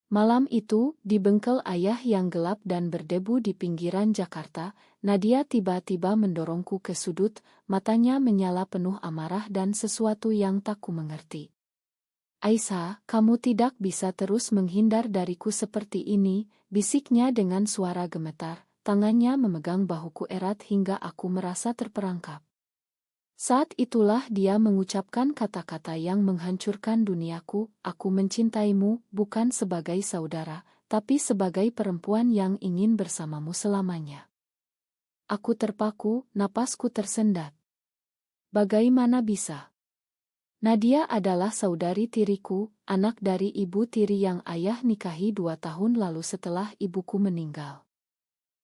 Malam itu, di bengkel ayah yang gelap dan berdebu di pinggiran Jakarta, Nadia tiba-tiba mendorongku ke sudut, matanya menyala penuh amarah dan sesuatu yang tak ku mengerti. "Aisyah, kamu tidak bisa terus menghindar dariku seperti ini," bisiknya dengan suara gemetar, tangannya memegang bahuku erat hingga aku merasa terperangkap. Saat itulah dia mengucapkan kata-kata yang menghancurkan duniaku, "Aku mencintaimu, bukan sebagai saudara, tapi sebagai perempuan yang ingin bersamamu selamanya." Aku terpaku, napasku tersendat. Bagaimana bisa? Nadia adalah saudari tiriku, anak dari ibu tiri yang ayah nikahi 2 tahun lalu setelah ibuku meninggal.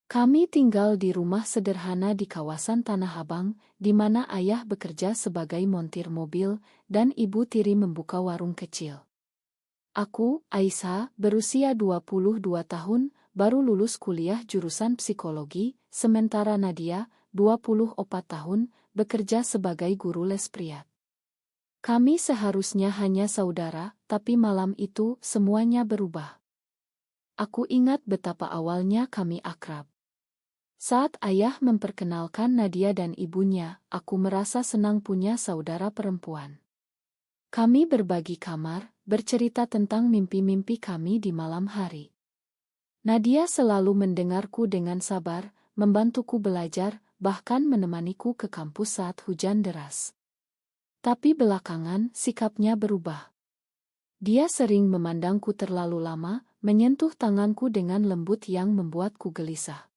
Kami tinggal di rumah sederhana di kawasan Tanah Abang, di mana ayah bekerja sebagai montir mobil, dan ibu tiri membuka warung kecil. Aku, Aisyah, berusia 22 tahun, baru lulus kuliah jurusan psikologi, sementara Nadia, 24 tahun, bekerja sebagai guru les priat. Kami seharusnya hanya saudara, tapi malam itu semuanya berubah. Aku ingat betapa awalnya kami akrab. Saat ayah memperkenalkan Nadia dan ibunya, aku merasa senang punya saudara perempuan. Kami berbagi kamar, bercerita tentang mimpi-mimpi kami di malam hari. Nadia selalu mendengarku dengan sabar, membantuku belajar, bahkan menemaniku ke kampus saat hujan deras. Tapi belakangan, sikapnya berubah. Dia sering memandangku terlalu lama, menyentuh tanganku dengan lembut yang membuatku gelisah.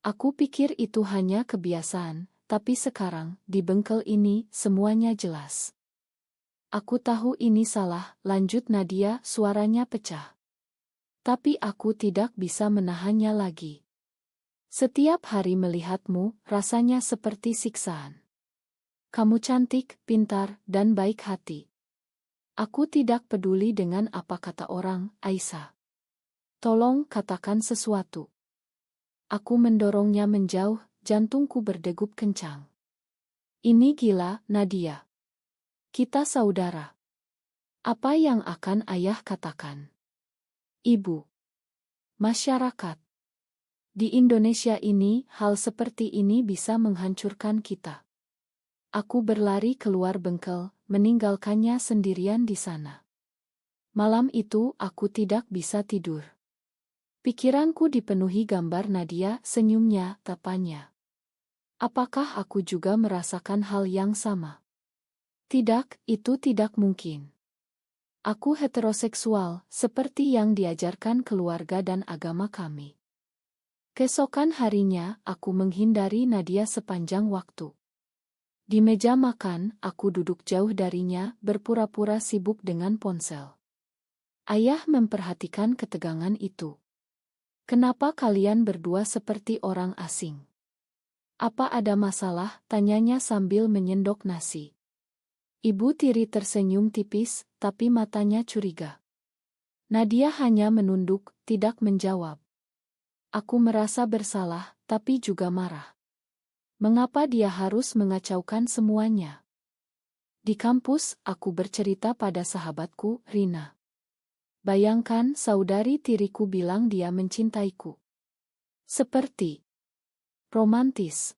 Aku pikir itu hanya kebiasaan, tapi sekarang, di bengkel ini, semuanya jelas. "Aku tahu ini salah," lanjut Nadia, suaranya pecah. "Tapi aku tidak bisa menahannya lagi. Setiap hari melihatmu, rasanya seperti siksaan. Kamu cantik, pintar, dan baik hati. Aku tidak peduli dengan apa kata orang, Aisyah. Tolong katakan sesuatu." Aku mendorongnya menjauh, jantungku berdegup kencang. "Ini gila, Nadia. Kita saudara. Apa yang akan ayah katakan? Ibu. Masyarakat. Di Indonesia ini, hal seperti ini bisa menghancurkan kita." Aku berlari keluar bengkel, meninggalkannya sendirian di sana. Malam itu, aku tidak bisa tidur. Pikiranku dipenuhi gambar Nadia, senyumnya, tapannya. Apakah aku juga merasakan hal yang sama? Tidak, itu tidak mungkin. Aku heteroseksual, seperti yang diajarkan keluarga dan agama kami. Keesokan harinya, aku menghindari Nadia sepanjang waktu. Di meja makan, aku duduk jauh darinya, berpura-pura sibuk dengan ponsel. Ayah memperhatikan ketegangan itu. "Kenapa kalian berdua seperti orang asing? Apa ada masalah?" tanyanya sambil menyendok nasi. Ibu tiri tersenyum tipis, tapi matanya curiga. Nadia hanya menunduk, tidak menjawab. Aku merasa bersalah, tapi juga marah. Mengapa dia harus mengacaukan semuanya? Di kampus, aku bercerita pada sahabatku, Rina. Bayangkan saudari tiriku bilang dia mencintaiku. Seperti romantis.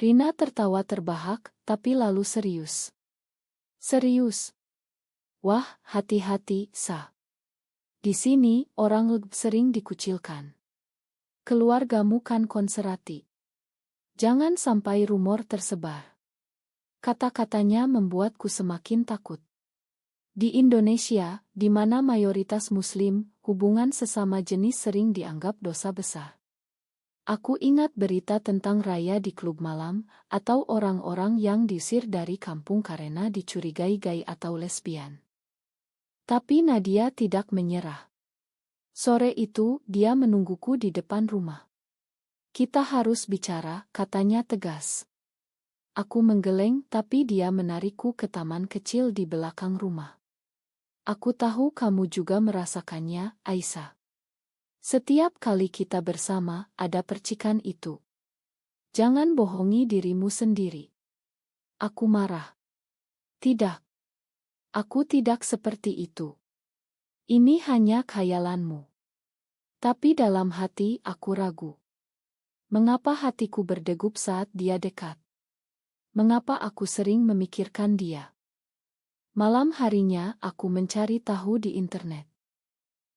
Rina tertawa terbahak, tapi lalu serius. "Serius? Wah, hati-hati, Sa. Di sini, orang sering dikucilkan. Keluargamu kan konserati. Jangan sampai rumor tersebar." Kata-katanya membuatku semakin takut. Di Indonesia, di mana mayoritas Muslim, hubungan sesama jenis sering dianggap dosa besar. Aku ingat berita tentang raya di klub malam, atau orang-orang yang diusir dari kampung karena dicurigai gay atau lesbian. Tapi Nadia tidak menyerah. Sore itu, dia menungguku di depan rumah. "Kita harus bicara," katanya tegas. Aku menggeleng, tapi dia menarikku ke taman kecil di belakang rumah. "Aku tahu kamu juga merasakannya, Aisyah. Setiap kali kita bersama, ada percikan itu. Jangan bohongi dirimu sendiri." Aku marah. "Tidak. Aku tidak seperti itu. Ini hanya khayalanmu. Tapi dalam hati aku ragu. Mengapa hatiku berdegup saat dia dekat? Mengapa aku sering memikirkan dia? Malam harinya aku mencari tahu di internet.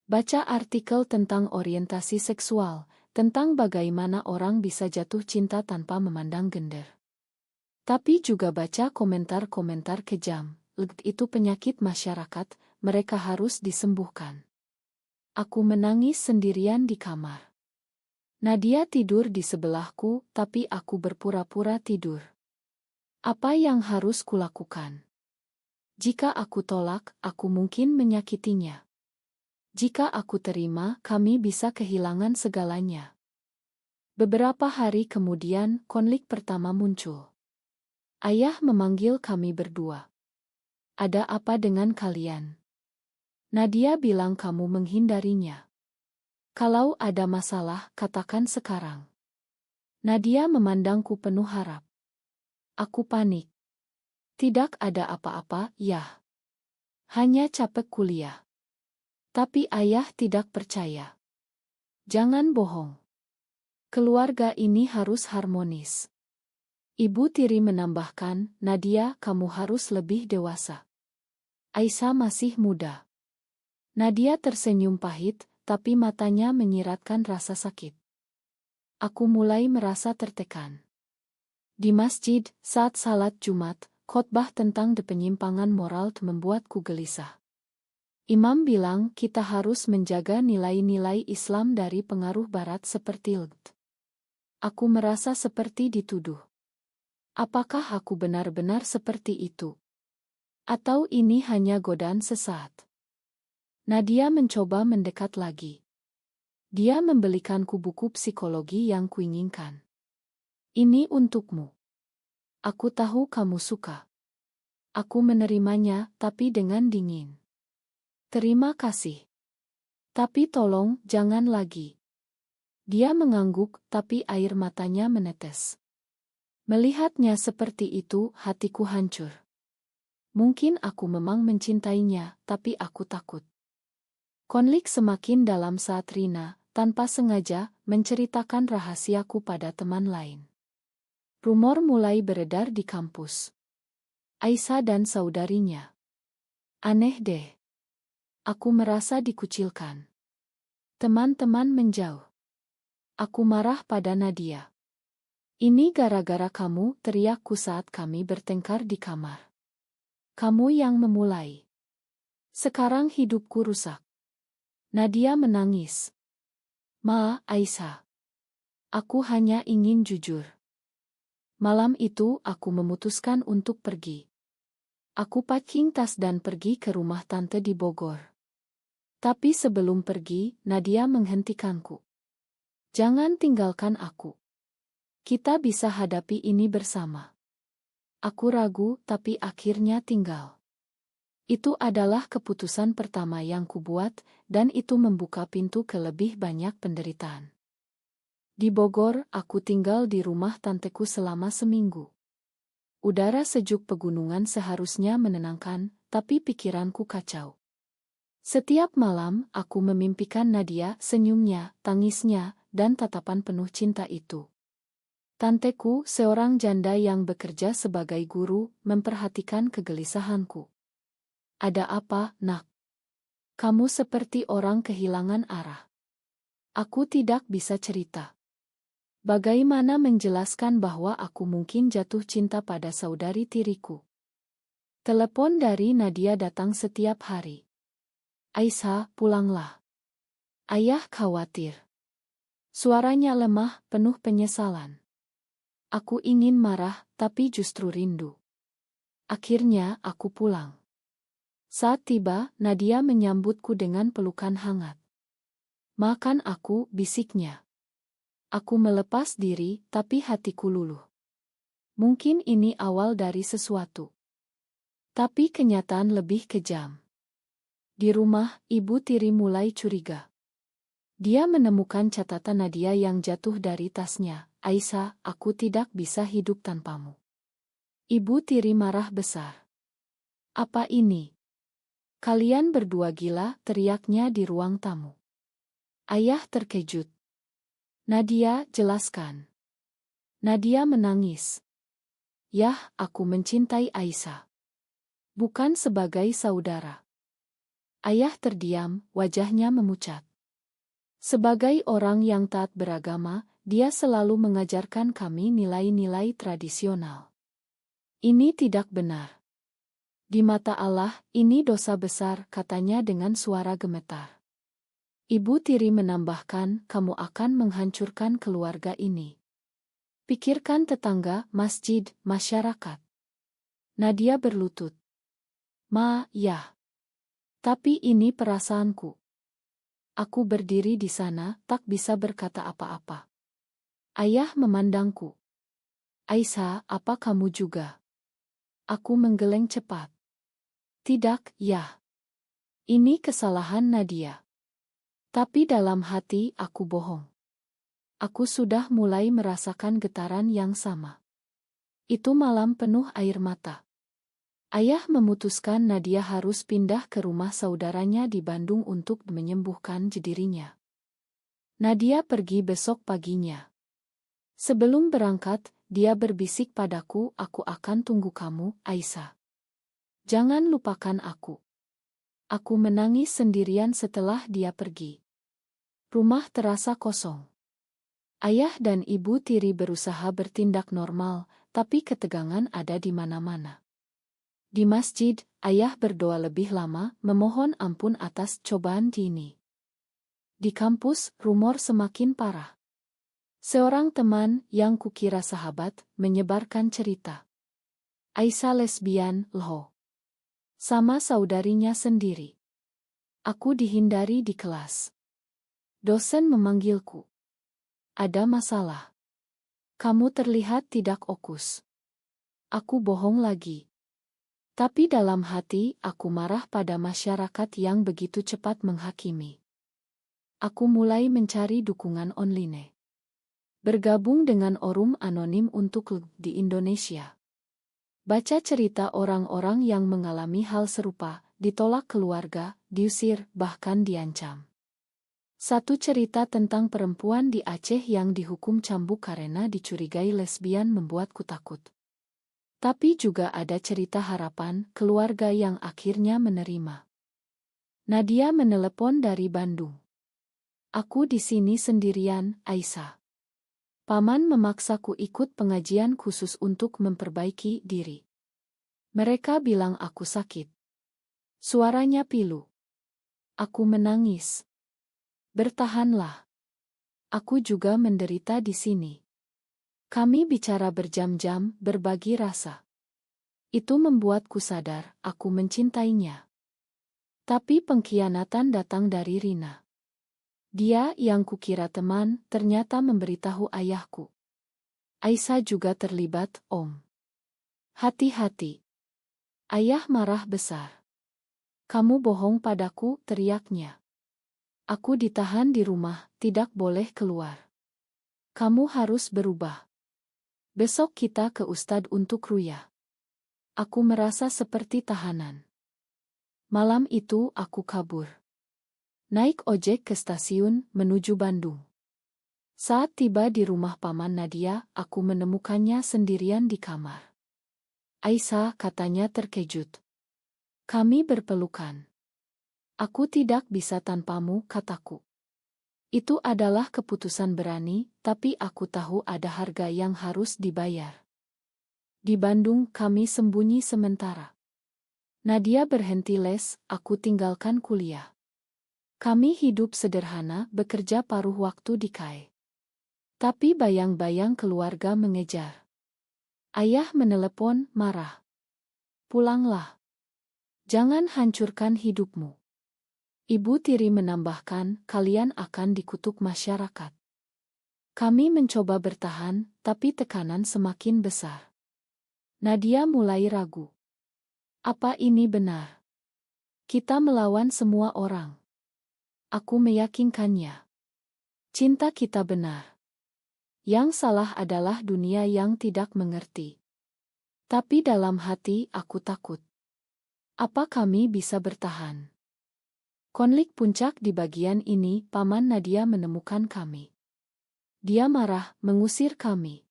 Baca artikel tentang orientasi seksual, tentang bagaimana orang bisa jatuh cinta tanpa memandang gender. Tapi juga baca komentar-komentar kejam, itu penyakit masyarakat, mereka harus disembuhkan. Aku menangis sendirian di kamar. Nadia tidur di sebelahku, tapi aku berpura-pura tidur. Apa yang harus kulakukan? Jika aku tolak, aku mungkin menyakitinya. Jika aku terima, kami bisa kehilangan segalanya. Beberapa hari kemudian, konflik pertama muncul. Ayah memanggil kami berdua. Ada apa dengan kalian? Nadia bilang kamu menghindarinya. Kalau ada masalah, katakan sekarang. Nadia memandangku penuh harap. Aku panik. Tidak ada apa-apa, ya. Hanya capek kuliah. Tapi ayah tidak percaya. Jangan bohong. Keluarga ini harus harmonis. Ibu tiri menambahkan, Nadia, kamu harus lebih dewasa. Aisyah masih muda. Nadia tersenyum pahit, tapi matanya menyiratkan rasa sakit. Aku mulai merasa tertekan. Di masjid, saat salat Jumat, khotbah tentang penyimpangan moral membuatku gelisah. Imam bilang kita harus menjaga nilai-nilai Islam dari pengaruh Barat seperti LGBT. Aku merasa seperti dituduh. Apakah aku benar-benar seperti itu? Atau ini hanya godaan sesaat? Nadia mencoba mendekat lagi. Dia membelikanku buku psikologi yang kuinginkan. Ini untukmu. Aku tahu kamu suka. Aku menerimanya, tapi dengan dingin. Terima kasih. Tapi tolong, jangan lagi. Dia mengangguk, tapi air matanya menetes. Melihatnya seperti itu, hatiku hancur. Mungkin aku memang mencintainya, tapi aku takut. Konflik semakin dalam saat Rina, tanpa sengaja, menceritakan rahasiaku pada teman lain. Rumor mulai beredar di kampus. Aisyah dan saudarinya. Aneh deh. Aku merasa dikucilkan. Teman-teman menjauh. Aku marah pada Nadia. Ini gara-gara kamu, teriakku saat kami bertengkar di kamar. Kamu yang memulai. Sekarang hidupku rusak. Nadia menangis. Ma, Aisyah. Aku hanya ingin jujur. Malam itu aku memutuskan untuk pergi. Aku packing tas dan pergi ke rumah tante di Bogor. Tapi sebelum pergi, Nadia menghentikanku. Jangan tinggalkan aku. Kita bisa hadapi ini bersama. Aku ragu, tapi akhirnya tinggal. Itu adalah keputusan pertama yang kubuat, dan itu membuka pintu ke lebih banyak penderitaan. Di Bogor, aku tinggal di rumah tanteku selama seminggu. Udara sejuk pegunungan seharusnya menenangkan, tapi pikiranku kacau. Setiap malam, aku memimpikan Nadia, senyumnya, tangisnya, dan tatapan penuh cinta itu. Tanteku, seorang janda yang bekerja sebagai guru, memperhatikan kegelisahanku. Ada apa, nak? Kamu seperti orang kehilangan arah. Aku tidak bisa cerita. Bagaimana menjelaskan bahwa aku mungkin jatuh cinta pada saudari tiriku? Telepon dari Nadia datang setiap hari. Aisyah, pulanglah. Ayah khawatir. Suaranya lemah, penuh penyesalan. Aku ingin marah, tapi justru rindu. Akhirnya, aku pulang. Saat tiba, Nadia menyambutku dengan pelukan hangat. Makan aku, bisiknya. Aku melepas diri, tapi hatiku luluh. Mungkin ini awal dari sesuatu. Tapi kenyataan lebih kejam. Di rumah, ibu tiri mulai curiga. Dia menemukan catatan Nadia yang jatuh dari tasnya. Aisyah, aku tidak bisa hidup tanpamu. Ibu tiri marah besar. Apa ini? Kalian berdua gila, teriaknya di ruang tamu. Ayah terkejut. Nadia, jelaskan. Nadia menangis. Yah, aku mencintai Aisyah. Bukan sebagai saudara. Ayah terdiam, wajahnya memucat. Sebagai orang yang taat beragama, dia selalu mengajarkan kami nilai-nilai tradisional. Ini tidak benar. Di mata Allah, ini dosa besar, katanya dengan suara gemetar. Ibu tiri menambahkan, kamu akan menghancurkan keluarga ini. Pikirkan tetangga, masjid, masyarakat. Nadia berlutut. Ma, ya. Tapi ini perasaanku. Aku berdiri di sana, tak bisa berkata apa-apa. Ayah memandangku. Aisyah, apa kamu juga? Aku menggeleng cepat. Tidak, ya. Ini kesalahan Nadia. Tapi dalam hati aku bohong. Aku sudah mulai merasakan getaran yang sama. Itu malam penuh air mata. Ayah memutuskan Nadia harus pindah ke rumah saudaranya di Bandung untuk menyembuhkan dirinya. Nadia pergi besok paginya. Sebelum berangkat, dia berbisik padaku, aku akan tunggu kamu, Aisyah. Jangan lupakan aku. Aku menangis sendirian setelah dia pergi. Rumah terasa kosong. Ayah dan ibu tiri berusaha bertindak normal, tapi ketegangan ada di mana-mana. Di masjid, ayah berdoa lebih lama, memohon ampun atas cobaan ini. Di kampus, rumor semakin parah. Seorang teman, yang kukira sahabat, menyebarkan cerita. Aisyah lesbian, loh. Sama saudarinya sendiri. Aku dihindari di kelas. Dosen memanggilku. Ada masalah. Kamu terlihat tidak fokus. Aku bohong lagi. Tapi dalam hati, aku marah pada masyarakat yang begitu cepat menghakimi. Aku mulai mencari dukungan online. Bergabung dengan forum anonim untuk di Indonesia. Baca cerita orang-orang yang mengalami hal serupa, ditolak keluarga, diusir, bahkan diancam. Satu cerita tentang perempuan di Aceh yang dihukum cambuk karena dicurigai lesbian membuatku takut. Tapi juga ada cerita harapan, keluarga yang akhirnya menerima. Nadia menelepon dari Bandung. Aku di sini sendirian, Aisyah. Paman memaksaku ikut pengajian khusus untuk memperbaiki diri. Mereka bilang aku sakit. Suaranya pilu. Aku menangis. Bertahanlah. Aku juga menderita di sini. Kami bicara berjam-jam, berbagi rasa. Itu membuatku sadar, aku mencintainya. Tapi pengkhianatan datang dari Rina. Dia yang kukira teman, ternyata memberitahu ayahku. Aisyah juga terlibat, Om. Hati-hati. Ayah marah besar. Kamu bohong padaku, teriaknya. Aku ditahan di rumah, tidak boleh keluar. Kamu harus berubah. Besok kita ke Ustadz untuk ruyah. Aku merasa seperti tahanan. Malam itu aku kabur. Naik ojek ke stasiun, menuju Bandung. Saat tiba di rumah Paman Nadia, aku menemukannya sendirian di kamar. Aisyah, katanya terkejut. Kami berpelukan. Aku tidak bisa tanpamu, kataku. Itu adalah keputusan berani, tapi aku tahu ada harga yang harus dibayar. Di Bandung kami sembunyi sementara. Nadia berhenti les, aku tinggalkan kuliah. Kami hidup sederhana, bekerja paruh waktu di KAE. Tapi bayang-bayang keluarga mengejar. Ayah menelepon, marah. Pulanglah. Jangan hancurkan hidupmu. Ibu tiri menambahkan, kalian akan dikutuk masyarakat. Kami mencoba bertahan, tapi tekanan semakin besar. Nadia mulai ragu. Apa ini benar? Kita melawan semua orang. Aku meyakinkannya. Cinta kita benar. Yang salah adalah dunia yang tidak mengerti. Tapi dalam hati aku takut. Apa kami bisa bertahan? Konflik puncak di bagian ini, Paman Nadia menemukan kami. Dia marah, mengusir kami.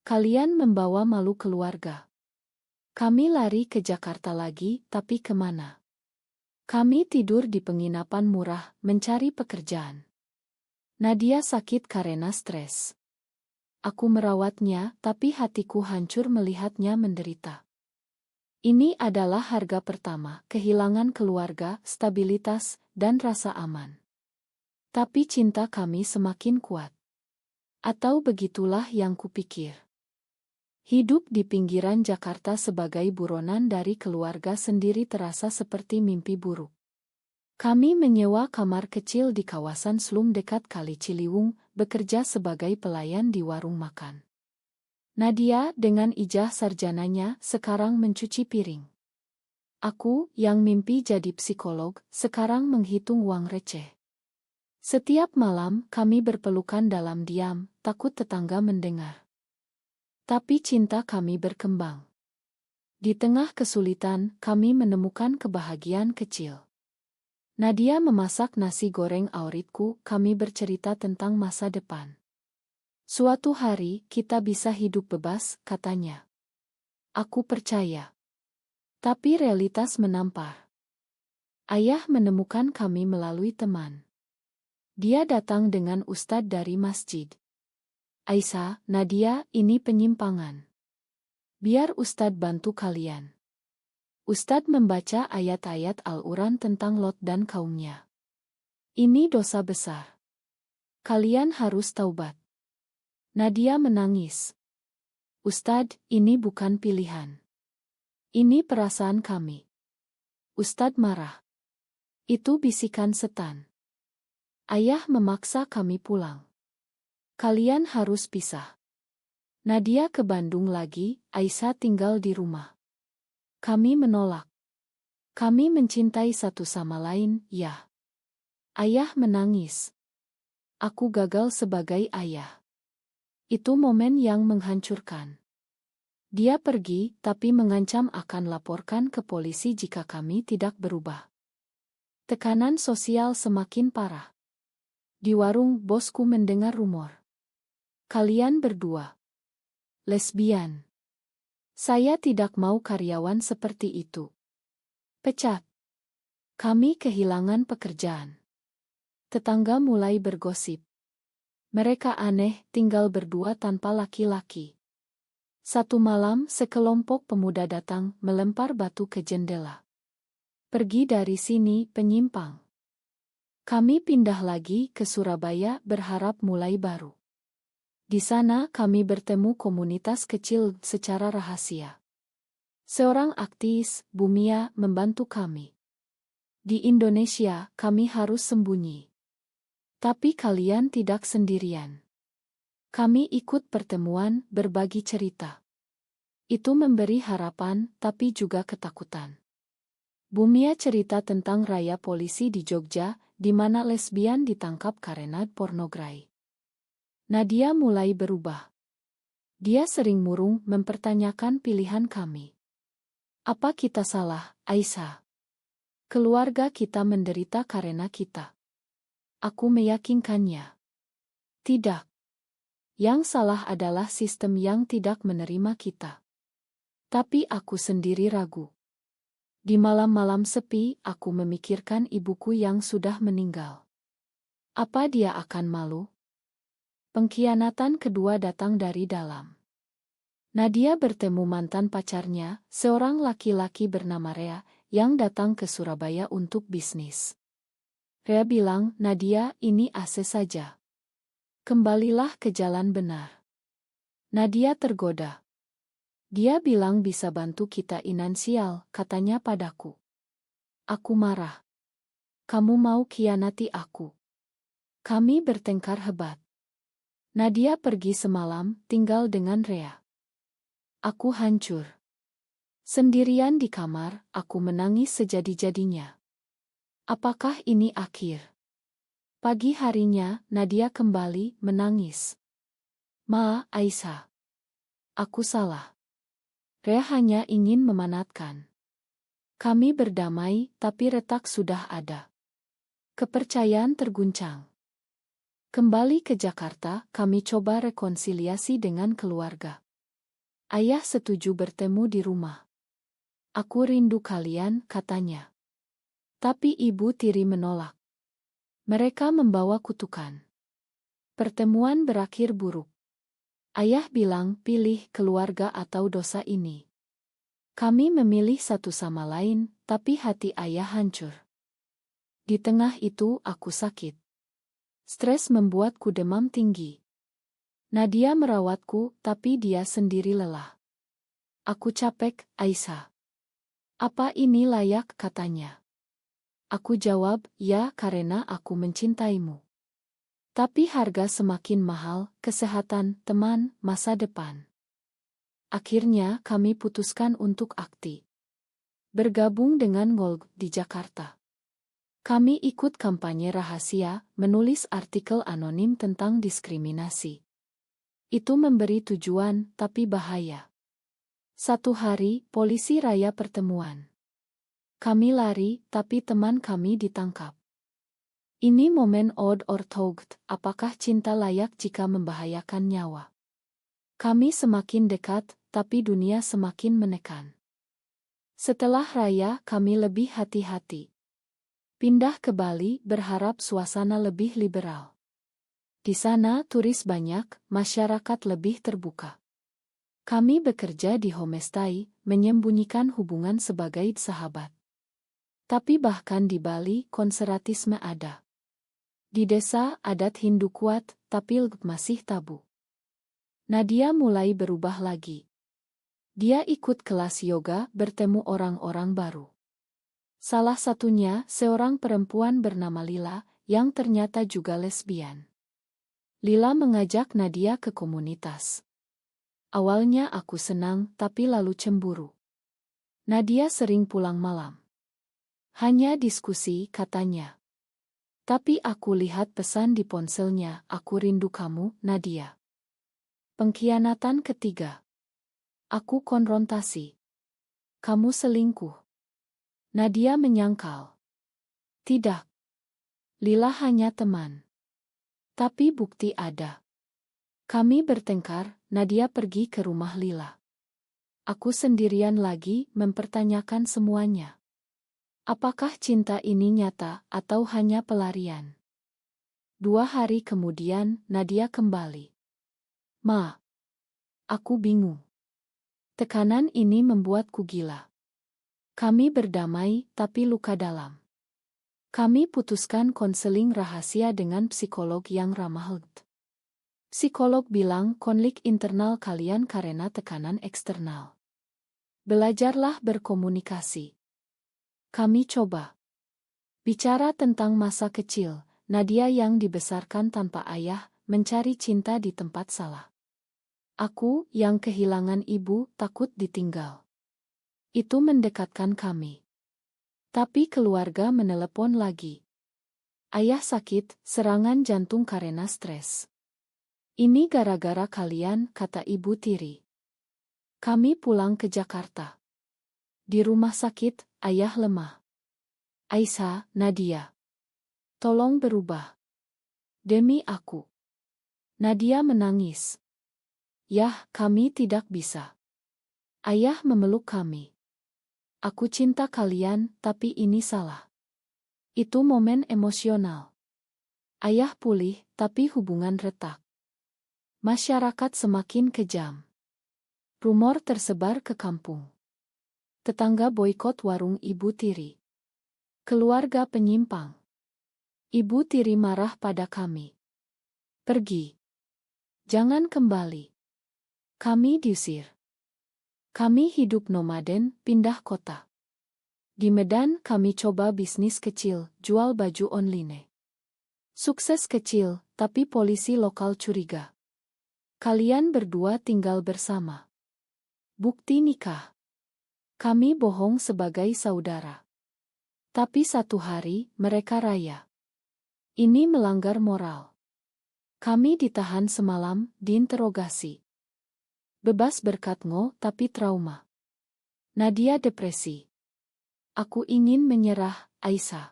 Kalian membawa malu keluarga. Kami lari ke Jakarta lagi, tapi kemana? Kami tidur di penginapan murah, mencari pekerjaan. Nadia sakit karena stres. Aku merawatnya, tapi hatiku hancur melihatnya menderita. Ini adalah harga pertama, kehilangan keluarga, stabilitas, dan rasa aman. Tapi cinta kami semakin kuat. Atau begitulah yang kupikir. Hidup di pinggiran Jakarta sebagai buronan dari keluarga sendiri terasa seperti mimpi buruk. Kami menyewa kamar kecil di kawasan slum dekat Kali Ciliwung, bekerja sebagai pelayan di warung makan. Nadia dengan ijazah sarjananya sekarang mencuci piring. Aku, yang mimpi jadi psikolog, sekarang menghitung uang receh. Setiap malam kami berpelukan dalam diam, takut tetangga mendengar. Tapi cinta kami berkembang. Di tengah kesulitan, kami menemukan kebahagiaan kecil. Nadia memasak nasi goreng favoritku, kami bercerita tentang masa depan. Suatu hari, kita bisa hidup bebas, katanya. Aku percaya. Tapi realitas menampar. Ayah menemukan kami melalui teman. Dia datang dengan ustadz dari masjid. Aisyah, Nadia, ini penyimpangan. Biar ustadz bantu kalian. Ustadz membaca ayat-ayat Al-Quran tentang Lot dan kaumnya. Ini dosa besar. Kalian harus taubat. Nadia menangis. Ustadz, ini bukan pilihan. Ini perasaan kami. Ustadz marah. Itu bisikan setan. Ayah memaksa kami pulang. Kalian harus pisah. Nadia ke Bandung lagi, Aisyah tinggal di rumah. Kami menolak. Kami mencintai satu sama lain, ya. Ayah menangis. Aku gagal sebagai ayah. Itu momen yang menghancurkan. Dia pergi, tapi mengancam akan laporkan ke polisi jika kami tidak berubah. Tekanan sosial semakin parah. Di warung, bosku mendengar rumor. Kalian berdua lesbian. Saya tidak mau karyawan seperti itu. Pecat. Kami kehilangan pekerjaan. Tetangga mulai bergosip. Mereka aneh, tinggal berdua tanpa laki-laki. Satu malam, sekelompok pemuda datang, melempar batu ke jendela. Pergi dari sini, penyimpang. Kami pindah lagi ke Surabaya berharap mulai baru. Di sana kami bertemu komunitas kecil secara rahasia. Seorang aktivis, Bumia, membantu kami. Di Indonesia, kami harus sembunyi. Tapi kalian tidak sendirian. Kami ikut pertemuan, berbagi cerita. Itu memberi harapan, tapi juga ketakutan. Bumia cerita tentang raya polisi di Jogja, di mana lesbian ditangkap karena pornografi. Nadia mulai berubah. Dia sering murung mempertanyakan pilihan kami. Apa kita salah, Aisyah? Keluarga kita menderita karena kita. Aku meyakinkannya. Tidak. Yang salah adalah sistem yang tidak menerima kita. Tapi aku sendiri ragu. Di malam-malam sepi, aku memikirkan ibuku yang sudah meninggal. Apa dia akan malu? Pengkhianatan kedua datang dari dalam. Nadia bertemu mantan pacarnya, seorang laki-laki bernama Rea, yang datang ke Surabaya untuk bisnis. Rea bilang, Nadia, ini AC saja. Kembalilah ke jalan benar. Nadia tergoda. Dia bilang bisa bantu kita finansial, katanya padaku. Aku marah. Kamu mau khianati aku. Kami bertengkar hebat. Nadia pergi semalam, tinggal dengan Rea. Aku hancur. Sendirian di kamar, aku menangis sejadi-jadinya. Apakah ini akhir? Pagi harinya, Nadia kembali menangis. Ma, Aisyah. Aku salah. Rea hanya ingin memanatkan. Kami berdamai, tapi retak sudah ada. Kepercayaan terguncang. Kembali ke Jakarta, kami coba rekonsiliasi dengan keluarga. Ayah setuju bertemu di rumah. Aku rindu kalian, katanya. Tapi Ibu Tiri menolak. Mereka membawa kutukan. Pertemuan berakhir buruk. Ayah bilang, pilih keluarga atau dosa ini. Kami memilih satu sama lain, tapi hati ayah hancur. Di tengah itu aku sakit. Stres membuatku demam tinggi. Nadia merawatku, tapi dia sendiri lelah. Aku capek, Aisyah. Apa ini layak, katanya. Aku jawab, ya karena aku mencintaimu. Tapi harga semakin mahal, kesehatan, teman, masa depan. Akhirnya kami putuskan untuk akti. Bergabung dengan Ngolg di Jakarta. Kami ikut kampanye rahasia, menulis artikel anonim tentang diskriminasi. Itu memberi tujuan, tapi bahaya. Satu hari, polisi raya pertemuan. Kami lari, tapi teman kami ditangkap. Ini momen odd or though, apakah cinta layak jika membahayakan nyawa? Kami semakin dekat, tapi dunia semakin menekan. Setelah raya, kami lebih hati-hati. Pindah ke Bali, berharap suasana lebih liberal. Di sana turis banyak, masyarakat lebih terbuka. Kami bekerja di homestay, menyembunyikan hubungan sebagai sahabat. Tapi bahkan di Bali, konservatisme ada. Di desa, adat Hindu kuat, tapi masih tabu. Nadia mulai berubah lagi. Dia ikut kelas yoga, bertemu orang-orang baru. Salah satunya, seorang perempuan bernama Lila, yang ternyata juga lesbian. Lila mengajak Nadia ke komunitas. Awalnya aku senang, tapi lalu cemburu. Nadia sering pulang malam. Hanya diskusi, katanya. Tapi aku lihat pesan di ponselnya, aku rindu kamu, Nadia. Pengkhianatan ketiga. Aku konfrontasi. Kamu selingkuh. Nadia menyangkal. Tidak. Lila hanya teman. Tapi bukti ada. Kami bertengkar, Nadia pergi ke rumah Lila. Aku sendirian lagi, mempertanyakan semuanya. Apakah cinta ini nyata, atau hanya pelarian? 2 hari kemudian, Nadia kembali. Ma, aku bingung. Tekanan ini membuatku gila. Kami berdamai, tapi luka dalam. Kami putuskan konseling rahasia dengan psikolog yang ramah. Psikolog bilang konflik internal kalian karena tekanan eksternal. Belajarlah berkomunikasi. Kami coba. Bicara tentang masa kecil, Nadia yang dibesarkan tanpa ayah, mencari cinta di tempat salah. Aku, yang kehilangan ibu, takut ditinggal. Itu mendekatkan kami. Tapi keluarga menelepon lagi. Ayah sakit, serangan jantung karena stres. Ini gara-gara kalian, kata Ibu Tiri. Kami pulang ke Jakarta. Di rumah sakit, ayah lemah. Aisyah, Nadia. Tolong berubah. Demi aku. Nadia menangis. Yah, kami tidak bisa. Ayah memeluk kami. Aku cinta kalian, tapi ini salah. Itu momen emosional. Ayah pulih, tapi hubungan retak. Masyarakat semakin kejam. Rumor tersebar ke kampung. Tetangga boikot warung Ibu Tiri. Keluarga penyimpang. Ibu Tiri marah pada kami. Pergi. Jangan kembali. Kami diusir. Kami hidup nomaden, pindah kota. Di Medan kami coba bisnis kecil, jual baju online. Sukses kecil, tapi polisi lokal curiga. Kalian berdua tinggal bersama. Bukti nikah. Kami bohong sebagai saudara. Tapi satu hari, mereka raya. Ini melanggar moral. Kami ditahan semalam, diinterogasi. Bebas berkat ngo, tapi trauma. Nadia depresi. Aku ingin menyerah, Aisyah.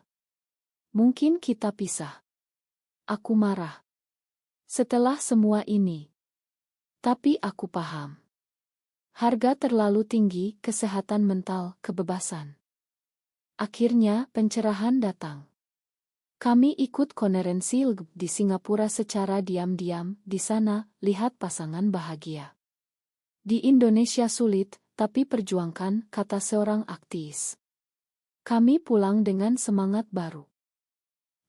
Mungkin kita pisah. Aku marah. Setelah semua ini. Tapi aku paham. Harga terlalu tinggi, kesehatan mental, kebebasan. Akhirnya, pencerahan datang. Kami ikut konferensi LGB di Singapura secara diam-diam. Di sana, lihat pasangan bahagia. Di Indonesia sulit, tapi perjuangkan, kata seorang aktivis. Kami pulang dengan semangat baru.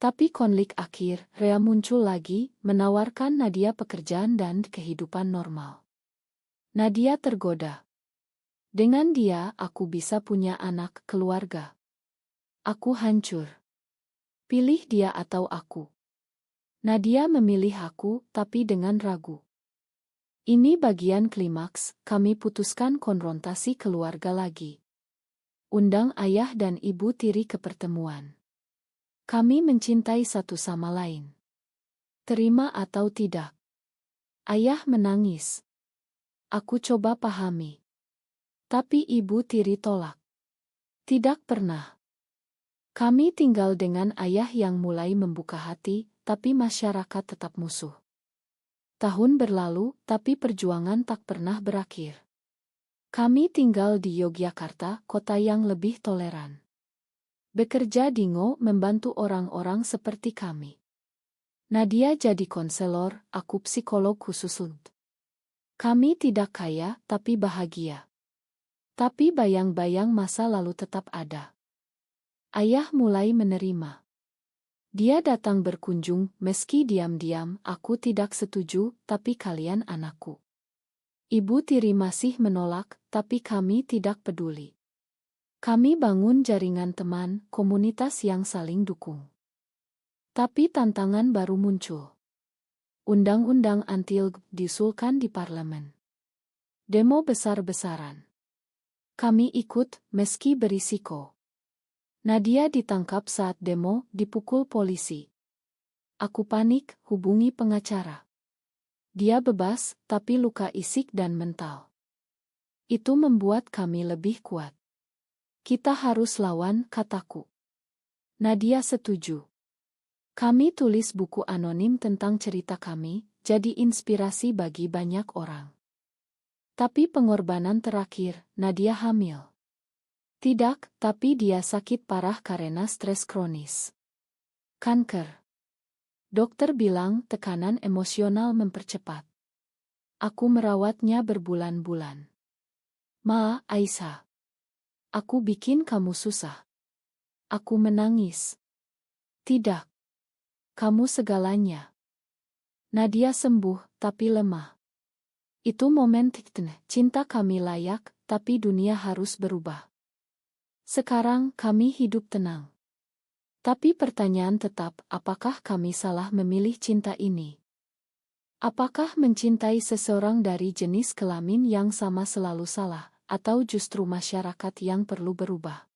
Tapi konflik akhir, Rea muncul lagi, menawarkan Nadia pekerjaan dan kehidupan normal. Nadia tergoda. Dengan dia, aku bisa punya anak, keluarga. Aku hancur. Pilih dia atau aku. Nadia memilih aku, tapi dengan ragu. Ini bagian klimaks, kami putuskan konfrontasi keluarga lagi. Undang ayah dan ibu tiri ke pertemuan. Kami mencintai satu sama lain. Terima atau tidak? Ayah menangis. Aku coba pahami. Tapi ibu tiri tolak. Tidak pernah. Kami tinggal dengan ayah yang mulai membuka hati, tapi masyarakat tetap musuh. Tahun berlalu, tapi perjuangan tak pernah berakhir. Kami tinggal di Yogyakarta, kota yang lebih toleran. Bekerja di Ngo membantu orang-orang seperti kami. Nadia jadi konselor, aku psikolog khusus LGB. Kami tidak kaya, tapi bahagia. Tapi bayang-bayang masa lalu tetap ada. Ayah mulai menerima. Dia datang berkunjung, meski diam-diam, aku tidak setuju, tapi kalian anakku. Ibu tiri masih menolak, tapi kami tidak peduli. Kami bangun jaringan teman, komunitas yang saling dukung. Tapi tantangan baru muncul. Undang-undang anti-LGB diusulkan di parlemen. Demo besar-besaran. Kami ikut, meski berisiko. Nadia ditangkap saat demo, dipukul polisi. Aku panik, hubungi pengacara. Dia bebas, tapi luka fisik dan mental. Itu membuat kami lebih kuat. Kita harus lawan, kataku. Nadia setuju. Kami tulis buku anonim tentang cerita kami, jadi inspirasi bagi banyak orang. Tapi pengorbanan terakhir, Nadia hamil. Tidak, tapi dia sakit parah karena stres kronis. Kanker. Dokter bilang tekanan emosional mempercepat. Aku merawatnya berbulan-bulan. Ma, Aisyah. Aku bikin kamu susah. Aku menangis. Tidak. Kamu segalanya. Nadia sembuh, tapi lemah. Itu momen cinta kami layak, tapi dunia harus berubah. Sekarang kami hidup tenang. Tapi pertanyaan tetap, apakah kami salah memilih cinta ini? Apakah mencintai seseorang dari jenis kelamin yang sama selalu salah, atau justru masyarakat yang perlu berubah?